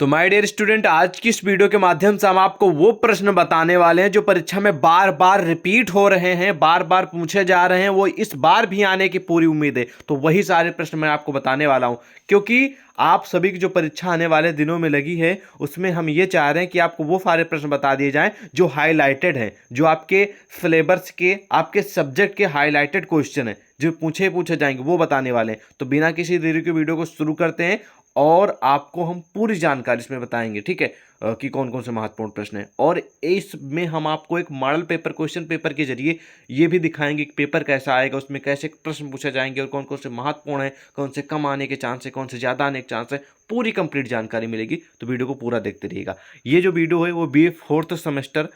तो my dear student, आज की इस वीडियो के माध्यम से हम आपको वो प्रश्न बताने वाले हैं जो परीक्षा में बार बार रिपीट हो रहे हैं, बार बार पूछे जा रहे हैं, वो इस बार भी आने की पूरी उम्मीद है। तो वही सारे प्रश्न मैं आपको बताने वाला हूं, क्योंकि आप सभी की जो परीक्षा आने वाले दिनों में लगी है उसमें हम ये चाह रहे हैं कि आपको वो सारे प्रश्न बता दिए जाएं जो हाईलाइटेड हैं, जो आपके सिलेबस के, आपके सब्जेक्ट के हाईलाइटेड क्वेश्चन है, जो पूछे जाएंगे वो बताने वाले हैं। तो बिना किसी देरी के वीडियो को शुरू करते हैं और आपको हम पूरी जानकारी इसमें बताएंगे, ठीक है, कि कौन कौन से महत्वपूर्ण प्रश्न हैं। और इसमें हम आपको एक मॉडल पेपर, क्वेश्चन पेपर के जरिए ये भी दिखाएंगे कि पेपर कैसा आएगा, उसमें कैसे प्रश्न पूछे जाएंगे और कौन कौन से महत्वपूर्ण है, कौन से कम आने के चांस है, कौन से ज़्यादा आने के चांस है। पूरी कंप्लीट जानकारी मिलेगी, तो वीडियो को पूरा देखते रहिएगा। ये जो वीडियो है वो BA 4th सेमेस्टर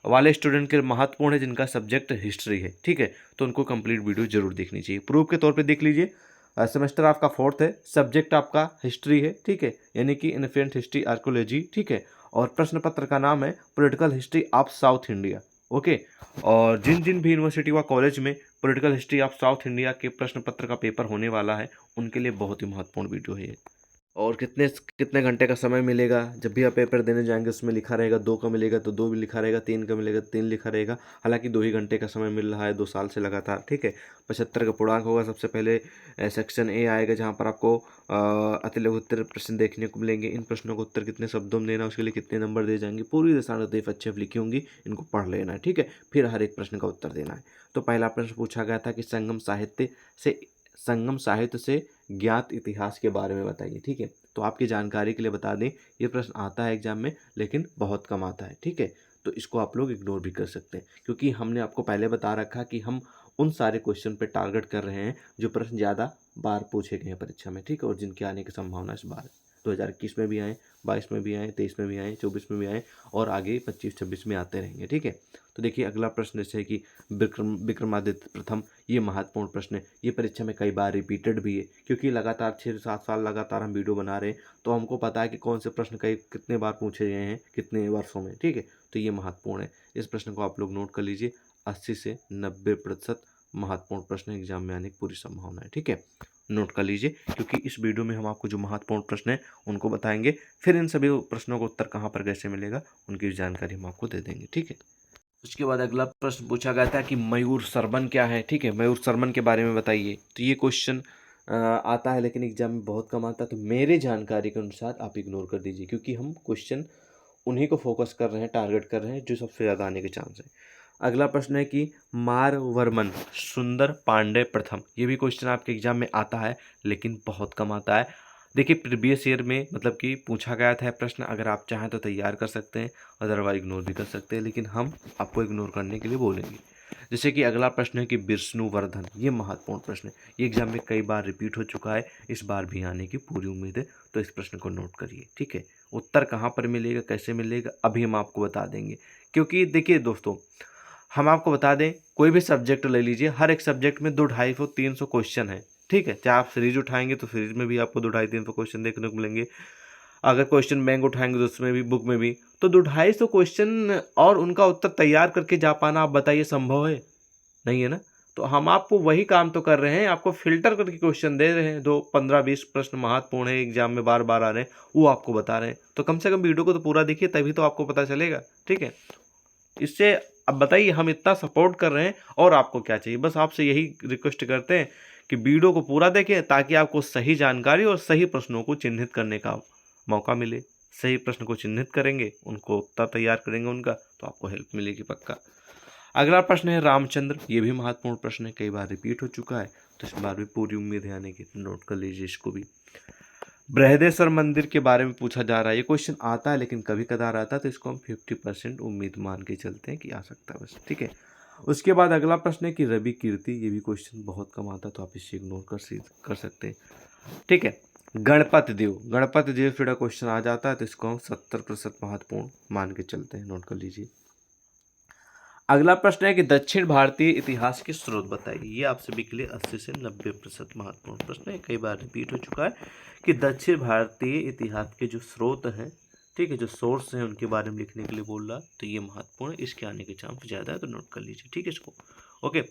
वाले स्टूडेंट के महत्वपूर्ण है जिनका सब्जेक्ट हिस्ट्री है, ठीक है। तो उनको कंप्लीट वीडियो जरूर देखनी चाहिए। प्रूफ के तौर पे देख लीजिए, सेमेस्टर आपका 4th है, सब्जेक्ट आपका हिस्ट्री है, ठीक है, यानी कि इन्फेंट हिस्ट्री आर्कोलॉजी, ठीक है। और प्रश्न पत्र का नाम है political history of south India, okay. और जिन जिन भी यूनिवर्सिटी व कॉलेज में political history of south India के प्रश्न पत्र का पेपर होने वाला है, उनके लिए बहुत ही महत्वपूर्ण वीडियो है ये। और कितने कितने घंटे का समय मिलेगा, जब भी आप पेपर देने जाएंगे उसमें लिखा रहेगा 2 का मिलेगा तो 2 भी लिखा रहेगा, 3 का मिलेगा 3 लिखा रहेगा। हालांकि 2 ही घंटे का समय मिल रहा है 2 साल से लगातार, ठीक है। 75 का पूर्णांक होगा। सबसे पहले सेक्शन ए आएगा जहाँ पर आपको अति लघु उत्तर प्रश्न देखने को मिलेंगे। इन प्रश्नों का उत्तर कितने शब्दों में देना, उसके लिए कितने नंबर दे जाएंगे, पूरी दिशानिर्देश अच्छे लिखी होंगी, इनको पढ़ लेना है, ठीक है। फिर हर एक प्रश्न का उत्तर देना है। तो पहला प्रश्न पूछा गया था कि संगम साहित्य से ज्ञात इतिहास के बारे में बताइए, ठीक है। तो आपकी जानकारी के लिए बता दें, ये प्रश्न आता है एग्जाम में लेकिन बहुत कम आता है, ठीक है। तो इसको आप लोग इग्नोर भी कर सकते हैं, क्योंकि हमने आपको पहले बता रखा कि हम उन सारे क्वेश्चन पे टारगेट कर रहे हैं जो प्रश्न ज़्यादा बार पूछे गए हैं परीक्षा में, ठीक है, और जिनके आने की संभावना इस बार 2021 में भी आए, 22 में भी आए, 23 में भी आए, 24 में भी आए और आगे 25-26 में आते रहेंगे, ठीक है। तो देखिए अगला प्रश्न जैसे है कि विक्रमादित्य प्रथम, ये महत्वपूर्ण प्रश्न है। ये परीक्षा में कई बार रिपीटेड भी है, क्योंकि लगातार 6-7 साल लगातार हम वीडियो बना रहे हैं, तो हमको पता है कि कौन से प्रश्न कई कितने बार पूछे गए हैं कितने वर्षों में, ठीक है। तो ये महत्वपूर्ण है, इस प्रश्न को आप लोग नोट कर लीजिए। 80 से 90% महत्वपूर्ण प्रश्न एग्जाम में आने की पूरी संभावना है, ठीक है। नोट कर लीजिए, क्योंकि इस वीडियो में हम आपको जो महत्वपूर्ण प्रश्न है उनको बताएंगे, फिर इन सभी प्रश्नों का उत्तर कहाँ पर कैसे मिलेगा उनकी जानकारी हम आपको दे देंगे, ठीक है। उसके बाद अगला प्रश्न पूछा गया था कि मयूर सरमन क्या है, ठीक है, मयूर सरमन के बारे में बताइए। तो ये क्वेश्चन आता है लेकिन एग्जाम में बहुत कम आता है, तो मेरे जानकारी के अनुसार आप इग्नोर कर दीजिए, क्योंकि हम क्वेश्चन उन्हीं को फोकस कर रहे हैं, टारगेट कर रहे हैं जो सबसे ज़्यादा आने के चांस है। अगला प्रश्न है कि मारवर्मन सुंदर पांडे प्रथम, ये भी क्वेश्चन आपके एग्जाम में आता है लेकिन बहुत कम आता है। देखिए प्रीवियस ईयर में मतलब कि पूछा गया था प्रश्न, अगर आप चाहें तो तैयार कर सकते हैं, अदरवाइज इग्नोर भी कर सकते हैं, लेकिन हम आपको इग्नोर करने के लिए बोलेंगे। जैसे कि अगला प्रश्न है कि विष्णुवर्धन, ये महत्वपूर्ण प्रश्न है, ये एग्जाम में कई बार रिपीट हो चुका है, इस बार भी आने की पूरी उम्मीद है, तो इस प्रश्न को नोट करिए, ठीक है। उत्तर कहाँ पर मिलेगा, कैसे मिलेगा, अभी हम आपको बता देंगे। क्योंकि देखिए दोस्तों, हम आपको बता दें, कोई भी सब्जेक्ट ले लीजिए, हर एक सब्जेक्ट में 200-250-300 क्वेश्चन है, ठीक है। चाहे आप सीरीज उठाएंगे तो सीरीज में भी आपको 200-250-300 क्वेश्चन देखने को मिलेंगे। अगर क्वेश्चन बैंक उठाएंगे तो उसमें भी, बुक में भी, तो 200-250 क्वेश्चन और उनका उत्तर तैयार करके जा पाना, आप बताइए संभव है? नहीं है ना। तो हम आपको वही काम तो कर रहे हैं, आपको फिल्टर करके क्वेश्चन दे रहे हैं, 15-20 प्रश्न महत्वपूर्ण है, एग्जाम में बार बार आ रहे हैं, वो आपको बता रहे हैं। तो कम से कम वीडियो को तो पूरा देखिए, तभी तो आपको पता चलेगा, ठीक है। इससे अब बताइए, हम इतना सपोर्ट कर रहे हैं और आपको क्या चाहिए। बस आपसे यही रिक्वेस्ट करते हैं कि वीडियो को पूरा देखें, ताकि आपको सही जानकारी और सही प्रश्नों को चिन्हित करने का मौका मिले। सही प्रश्न को चिन्हित करेंगे, उनको उत्तर तैयार करेंगे उनका, तो आपको हेल्प मिलेगी पक्का। अगला प्रश्न है रामचंद्र, ये भी महत्वपूर्ण प्रश्न है, कई बार रिपीट हो चुका है, तो इस बार भी पूरी उम्मीद है आने की, नोट कर लीजिए इसको भी। बृहदेश्वर मंदिर के बारे में पूछा जा रहा है, ये क्वेश्चन आता है लेकिन कभी कदार आता है, तो इसको हम 50% उम्मीद मान के चलते हैं कि आ सकता है बस, ठीक है। उसके बाद अगला प्रश्न है कि रवि कीर्ति, ये भी क्वेश्चन बहुत कम आता है, तो आप इसे इग्नोर कर सकते हैं, ठीक है। गणपति देव फिर क्वेश्चन आ जाता है, तो इसको हम 70% महत्वपूर्ण मान के चलते हैं, नोट कर लीजिए। अगला प्रश्न है कि दक्षिण भारतीय इतिहास के स्रोत बताइए। ये आप सभी के लिए 80 से 90% महत्वपूर्ण प्रश्न है, कई बार रिपीट हो चुका है कि दक्षिण भारतीय इतिहास के जो स्रोत हैं, ठीक है, जो सोर्स हैं, उनके बारे में लिखने के लिए बोल रहा, तो ये महत्वपूर्ण है, इसके आने के चांस ज़्यादा है, तो नोट कर लीजिए, ठीक है इसको, ओके।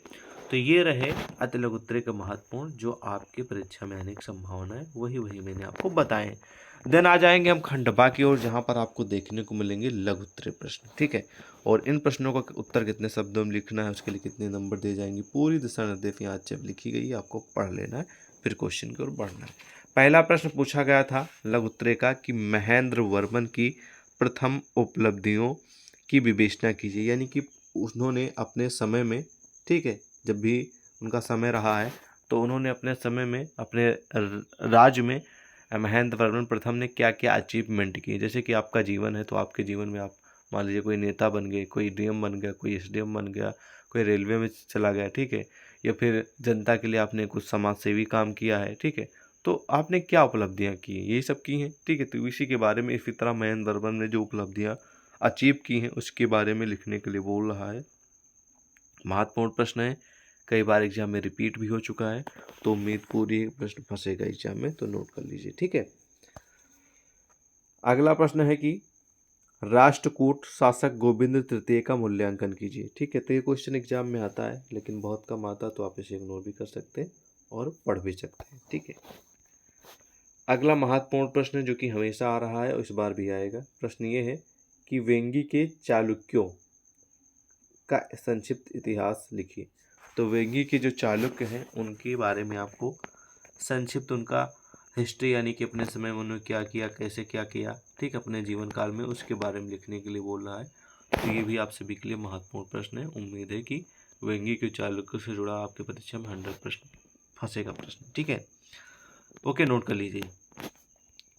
तो ये रहे अति लघु उत्तरीय का महत्वपूर्ण, जो आपके परीक्षा में आने की संभावना है, वही मैंने आपको बताए हैं। देन आ जाएंगे हम खंड बा की ओर, जहाँ पर आपको देखने को मिलेंगे लघु उत्तरीय प्रश्न, ठीक है। और इन प्रश्नों का उत्तर कितने शब्दों में लिखना है, उसके लिए कितने नंबर दिए जाएंगे, पूरी दिशा निर्देश यहाँ जब लिखी गई है, आपको पढ़ लेना है, फिर क्वेश्चन की ओर बढ़ना है। पहला प्रश्न पूछा गया था लघु उत्तरीय का कि महेंद्र वर्मन की प्रथम उपलब्धियों की विवेचना कीजिए, यानी कि उन्होंने अपने समय में, ठीक है, जब भी उनका समय रहा है तो उन्होंने अपने समय में अपने राज्य में महेंद्र वर्मन प्रथम ने क्या क्या अचीवमेंट किए। जैसे कि आपका जीवन है तो आपके जीवन में आप मान लीजिए कोई नेता बन गए, कोई डीएम बन गया, कोई एसडीएम बन गया, कोई रेलवे में चला गया, ठीक है, या फिर जनता के लिए आपने कुछ समाज सेवी काम किया है, ठीक है, तो आपने क्या उपलब्धियां की हैं, ये सब की हैं, ठीक है। तो इसी के बारे में इसी तरह महेंद्र वर्मन ने जो उपलब्धियां अचीव की हैं उसके बारे में लिखने के लिए बोल रहा है। महत्वपूर्ण प्रश्न है, कई बार एग्जाम में रिपीट भी हो चुका है, तो उम्मीद पूरी प्रश्न फंसेगा एग्जाम में, तो नोट कर लीजिए, ठीक है। अगला प्रश्न है कि राष्ट्रकूट शासक गोविंद तृतीय का मूल्यांकन कीजिए, ठीक है। तो ये क्वेश्चन एग्जाम में आता है लेकिन बहुत कम आता है, तो आप इसे इग्नोर भी कर सकते हैं और पढ़ भी सकते हैं, ठीक है। अगला महत्वपूर्ण प्रश्न जो कि हमेशा आ रहा है और इस बार भी आएगा, प्रश्न ये है कि वेंगी के चालुक्यों का संक्षिप्त इतिहास लिखिए। तो वेंगी के जो चालुक्य हैं उनके बारे में आपको संक्षिप्त उनका हिस्ट्री, यानी कि अपने समय में उन्होंने क्या किया, कैसे क्या किया, ठीक, अपने जीवन काल में, उसके बारे में लिखने के लिए बोल रहा है। तो ये भी आप सभी के लिए महत्वपूर्ण प्रश्न है। उम्मीद है कि वेंगी के चालुक्य से जुड़ा आपके परीक्षा में 100 प्रश्न फंसेगा प्रश्न, ठीक है। ओके, नोट कर लीजिए।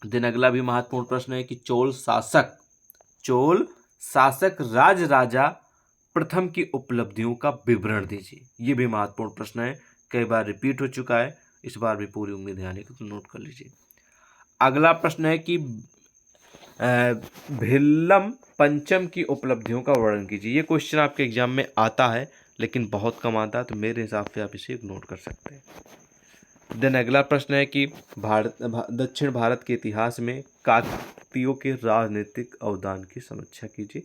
दिन अगला भी महत्वपूर्ण प्रश्न है कि चोल शासक राज राजा प्रथम की उपलब्धियों का विवरण दीजिए। ये भी महत्वपूर्ण प्रश्न है, कई बार रिपीट हो चुका है, इस बार भी पूरी उम्मीद है आने की, तो नोट कर लीजिए। अगला प्रश्न है कि भिल्लम पंचम की उपलब्धियों का वर्णन कीजिए। ये क्वेश्चन आपके एग्जाम में आता है लेकिन बहुत कम आता है, तो मेरे हिसाब से आप इसे नोट कर सकते हैं। देन अगला प्रश्न है कि दक्षिण भारत के इतिहास में काकतीयों के राजनीतिक अवदान की समीक्षा कीजिए।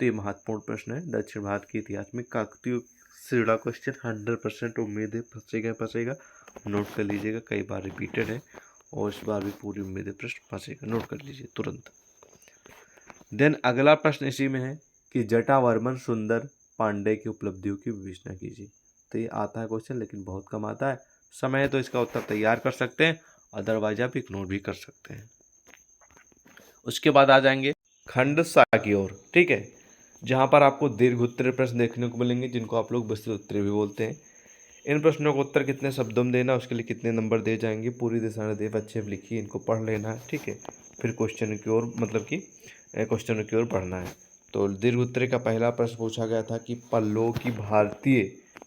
तो ये महत्वपूर्ण प्रश्न है, दक्षिण भारत के इतिहास में काकतीयों से जुड़ा क्वेश्चन 100% उम्मीद है फंसेगा, नोट कर लीजिएगा, कई बार रिपीटेड है और इस बार भी पूरी उम्मीद है प्रश्न फंसेगा, नोट कर लीजिए तुरंत। देन अगला प्रश्न इसी में है कि जटावर्मन सुंदर पांडे की उपलब्धियों की विवेचना कीजिए। तो ये आता है क्वेश्चन लेकिन बहुत कम आता है, समय है तो इसका उत्तर तैयार कर सकते हैं, अदरवाइज आप इग्नोर भी कर सकते हैं। उसके बाद आ जाएंगे खंड सा की ओर, ठीक है, जहां पर आपको दीर्घ उत्तरीय प्रश्न देखने को मिलेंगे, जिनको आप लोग विस्तृत उत्तरीय भी बोलते हैं। इन प्रश्नों का उत्तर कितने शब्दों में देना, उसके लिए कितने नंबर दिए जाएंगे, पूरी दिशा निर्देश अच्छे से लिखिए, इनको पढ़ लेना है, ठीक है, फिर क्वेश्चन की ओर, मतलब कि क्वेश्चनों की ओर बढ़ना है। तो दीर्घ उत्तरीय का पहला प्रश्न पूछा गया था कि पल्लवों की भारतीय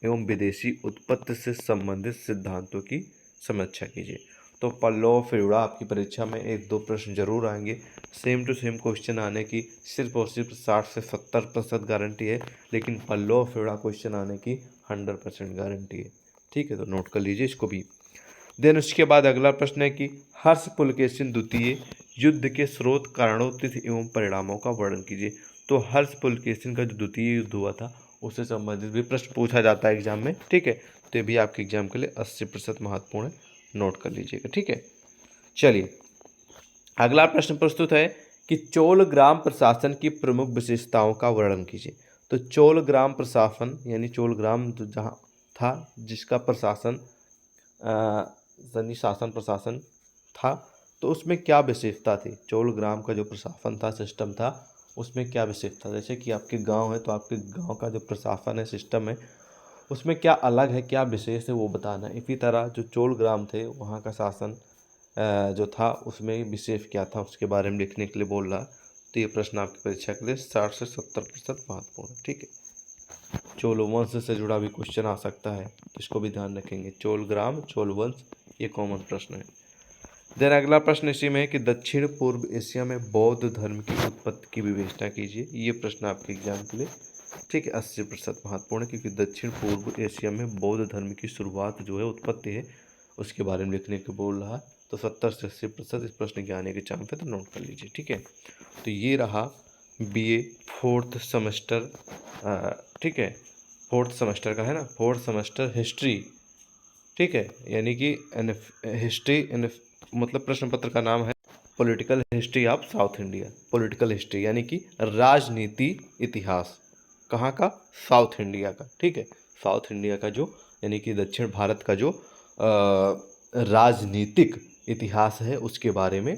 एवं विदेशी उत्पत्ति से संबंधित सिद्धांतों की समीक्षा कीजिए। तो पल्लव फिरूड़ा आपकी परीक्षा में 1-2 प्रश्न जरूर आएंगे, सेम टू सेम क्वेश्चन आने की सिर्फ और सिर्फ 60 से 70% गारंटी है, लेकिन पल्लव फिरूड़ा क्वेश्चन आने की 100% गारंटी है, ठीक है, तो नोट कर लीजिए इसको भी। देन उसके बाद अगला प्रश्न है कि हर्ष पुलकेशिन द्वितीय युद्ध के स्रोत, कारणों, तिथि एवं परिणामों का वर्णन कीजिए। तो हर्ष पुलकेशिन का जो द्वितीय युद्ध हुआ था उससे संबंधित भी प्रश्न पूछा जाता है एग्जाम में, ठीक है, तो ये भी आपके एग्जाम के लिए 80% महत्वपूर्ण है, नोट कर लीजिएगा, ठीक है। चलिए अगला प्रश्न प्रस्तुत है कि चोल ग्राम प्रशासन की प्रमुख विशेषताओं का वर्णन कीजिए। तो चोल ग्राम प्रशासन यानी चोल ग्राम जहाँ था जिसका प्रशासन शासन प्रशासन था, तो उसमें क्या विशेषता थी, चोल ग्राम का जो प्रशासन था, सिस्टम था, उसमें क्या विशेषता, जैसे कि आपके गांव है तो आपके गांव का जो प्रशासन है, सिस्टम है, उसमें क्या अलग है, क्या विशेष है, वो बताना है। इसी तरह जो चोल ग्राम थे वहाँ का शासन जो था उसमें विशेष क्या था, उसके बारे में लिखने के लिए बोल रहा। तो ये प्रश्न आपकी परीक्षा के लिए 60 से 70% महत्वपूर्ण है, ठीक है। चोल वंश से जुड़ा भी क्वेश्चन आ सकता है, तो इसको भी ध्यान रखेंगे, चोल ग्राम, चोल वंश, ये कॉमन प्रश्न है। देन अगला प्रश्न इसी में है कि दक्षिण पूर्व एशिया में बौद्ध धर्म की उत्पत्ति की विवेचना कीजिए। ये प्रश्न आपके एग्जाम के लिए, ठीक है, 80% महत्वपूर्ण है, क्योंकि दक्षिण पूर्व एशिया में बौद्ध धर्म की शुरुआत जो है, उत्पत्ति है, उसके बारे में लिखने को बोल रहा है। तो 70 से 80% इस प्रश्न के आने के चांस है, तो नोट कर लीजिए, ठीक है। तो ये रहा BA 4th सेमेस्टर, ठीक है, 4th सेमेस्टर का है ना, 4th सेमेस्टर हिस्ट्री, ठीक है, यानी कि हिस्ट्री मतलब प्रश्न पत्र का नाम है political history of south India. Political history यानी कि राजनीति इतिहास, कहाँ का? साउथ इंडिया का, ठीक है। साउथ इंडिया का जो यानी कि दक्षिण भारत का जो राजनीतिक इतिहास है उसके बारे में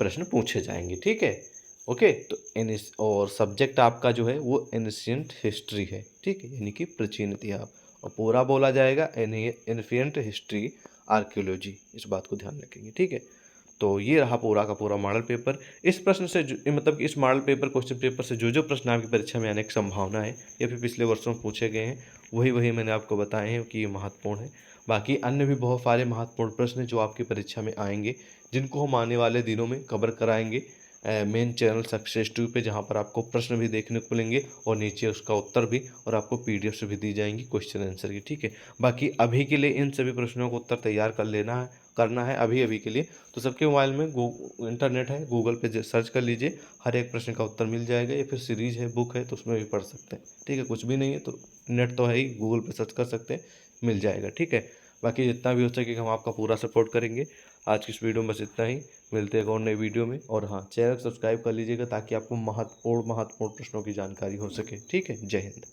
प्रश्न पूछे जाएंगे, ठीक है। ओके, तो और सब्जेक्ट आपका जो है वो एंशिएंट हिस्ट्री है, ठीक है, यानी कि प्राचीन इतिहास। और पूरा बोला जाएगा एंशिएंट हिस्ट्री आर्कियोलॉजी, इस बात को ध्यान रखेंगे, ठीक है। तो ये रहा पूरा का पूरा मॉडल पेपर। इस प्रश्न से मतलब कि इस मॉडल पेपर क्वेश्चन पेपर से जो जो प्रश्न आपकी परीक्षा में आने की संभावना है या फिर पिछले वर्षों में पूछे गए हैं वही मैंने आपको बताए हैं कि ये महत्वपूर्ण है। बाकी अन्य भी बहुत सारे महत्वपूर्ण प्रश्न जो आपकी परीक्षा में आएंगे, जिनको हम आने वाले दिनों में कवर कराएंगे मेन चैनल सक्सेस ट्यूब पे, जहाँ पर आपको प्रश्न भी देखने को मिलेंगे और नीचे उसका उत्तर भी, और आपको पीडीएफ से भी दी जाएंगी क्वेश्चन आंसर की, ठीक है। बाकी अभी के लिए इन सभी प्रश्नों को उत्तर तैयार करना है अभी के लिए। तो सबके मोबाइल में इंटरनेट है, गूगल पे सर्च कर लीजिए, हर एक प्रश्न का उत्तर मिल जाएगा, या फिर सीरीज है, बुक है, तो उसमें भी पढ़ सकते हैं, ठीक है। कुछ भी नहीं है तो नेट तो है ही, गूगल पे सर्च कर सकते हैं, मिल जाएगा, ठीक है। बाकी जितना भी हो सके हम आपका पूरा सपोर्ट करेंगे। आज की इस वीडियो में बस इतना ही, मिलते हैं और नई वीडियो में। और हाँ, चैनल सब्सक्राइब कर लीजिएगा ताकि आपको महत्वपूर्ण प्रश्नों की जानकारी हो सके, ठीक है। जय हिंद।